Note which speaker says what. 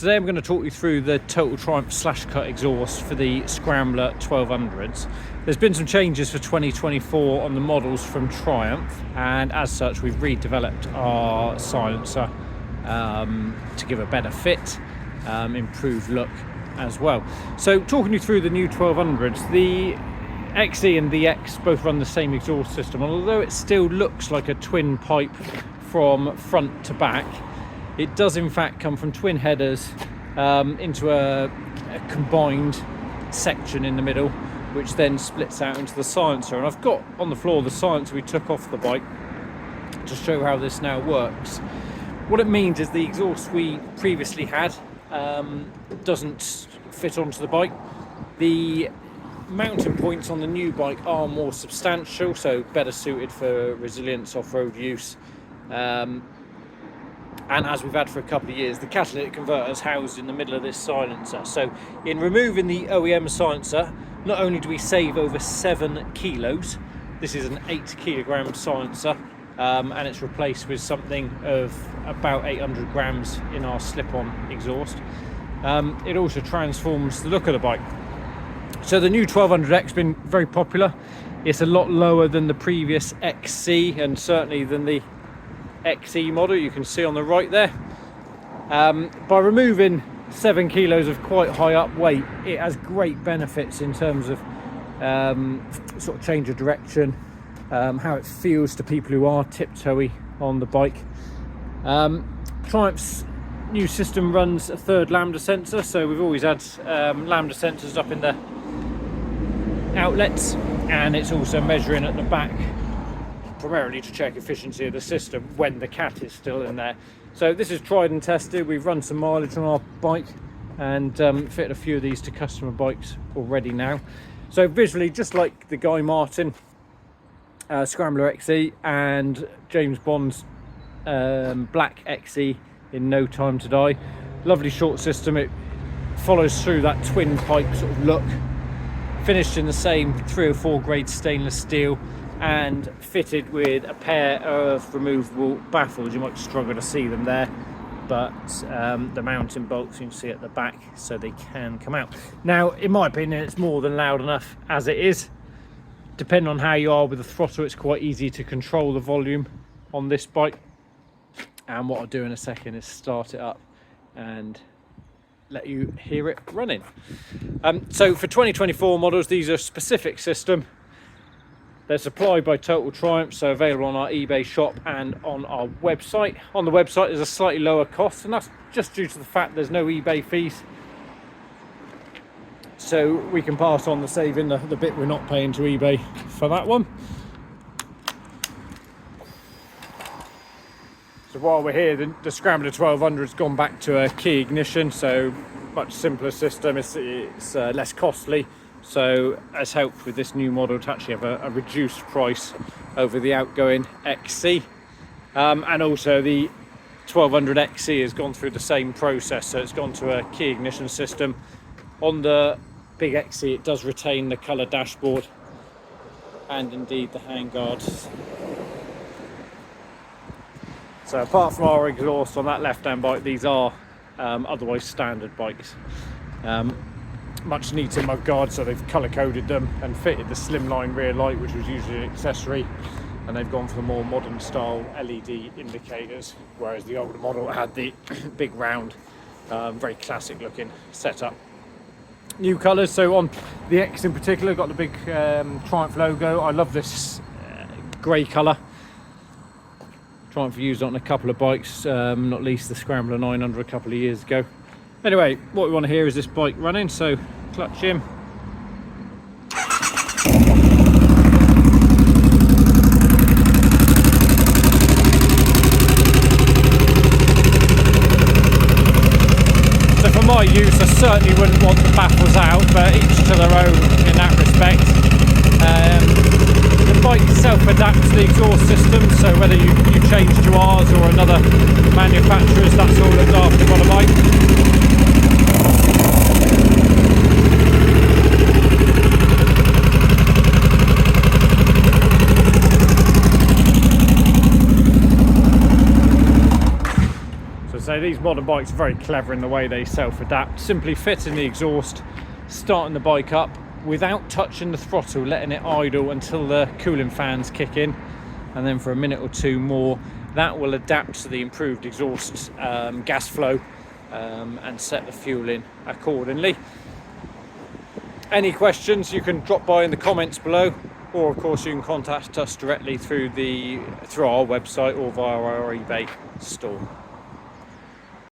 Speaker 1: Today I'm going to talk you through the Total Triumph slash cut exhaust for the Scrambler 1200s. There's been some changes for 2024 on the models from Triumph, and as such we've redeveloped our silencer to give a better fit, improved look as well. So talking you through the new 1200s, the XE and the X both run the same exhaust system, and although it still looks like a twin pipe from front to back, it does in fact come from twin headers into a combined section in the middle, which then splits out into the silencer. And I've got on the floor the silencer we took off the bike to show how this now works. What it means is the exhaust we previously had doesn't fit onto the bike. The mounting points on the new bike are more substantial, so better suited for resilience off-road use. And as we've had for a couple of years, the catalytic converter is housed in the middle of this silencer. So in removing the OEM silencer, not only do we save over 7 kilos, this is an 8 kilogram silencer, and it's replaced with something of about 800 grams in our slip-on exhaust. It also transforms the look of the bike. So the new 1200X has been very popular. It's a lot lower than the previous XC, and certainly than the XE model you can see on the right there. By removing 7 kilos of quite high up weight, it has great benefits in terms of sort of change of direction, how it feels to people who are tiptoey on the bike. Triumph's new system runs a third lambda sensor, so we've always had lambda sensors up in the outlets, and it's also measuring at the back primarily to check efficiency of the system when the cat is still in there. So this is tried and tested. We've run some mileage on our bike and fitted a few of these to customer bikes already now. So visually, just like the Guy Martin Scrambler XE and James Bond's Black XE in No Time to Die, lovely short system. It follows through that twin pipe sort of look, finished in the same 3 or 4 grade stainless steel, and fitted with a pair of removable baffles. You might struggle to see them there, but the mounting bolts you can see at the back, so they can come out. Now, in my opinion, it's more than loud enough as it is. Depending on how you are with the throttle, it's quite easy to control the volume on this bike. And what I'll do in a second is start it up and let you hear it running. So for 2024 models, these are a specific system. They're supplied by Total Triumph, so available on our eBay shop and on our website. On the website there's a slightly lower cost, and that's just due to the fact there's no eBay fees. So we can pass on the saving, the bit we're not paying to eBay for that one. So while we're here, the Scrambler 1200 has gone back to a key ignition, so much simpler system. It's less costly. So has helped with this new model to actually have a reduced price over the outgoing XC. And also the 1200 XC has gone through the same process, so it's gone to a key ignition system. On the big XC it does retain the colour dashboard and indeed the handguards. So apart from our exhaust on that left hand bike, these are otherwise standard bikes. Much neater mud guards, so they've colour coded them and fitted the slimline rear light, which was usually an accessory, and they've gone for the more modern style LED indicators, whereas the older model had the big round, very classic looking setup. New colours, so on the X in particular, got the big Triumph logo. I love this grey colour. Triumph used it on a couple of bikes, not least the Scrambler 900 a couple of years ago. Anyway, what we want to hear is this bike running, so clutch in. So for my use, I certainly wouldn't want the baffles out, but each to their own in that respect. The bike itself adapts to the exhaust system, so whether you change to ours or another manufacturer's, that's all looked after by the bike. So these modern bikes are very clever in the way they self-adapt. Simply fitting the exhaust, starting the bike up without touching the throttle, letting it idle until the cooling fans kick in, and then for a minute or two more that will adapt to the improved exhaust gas flow and set the fuel in accordingly. Any questions, you can drop by in the comments below, or of course you can contact us directly through our website or via our eBay store.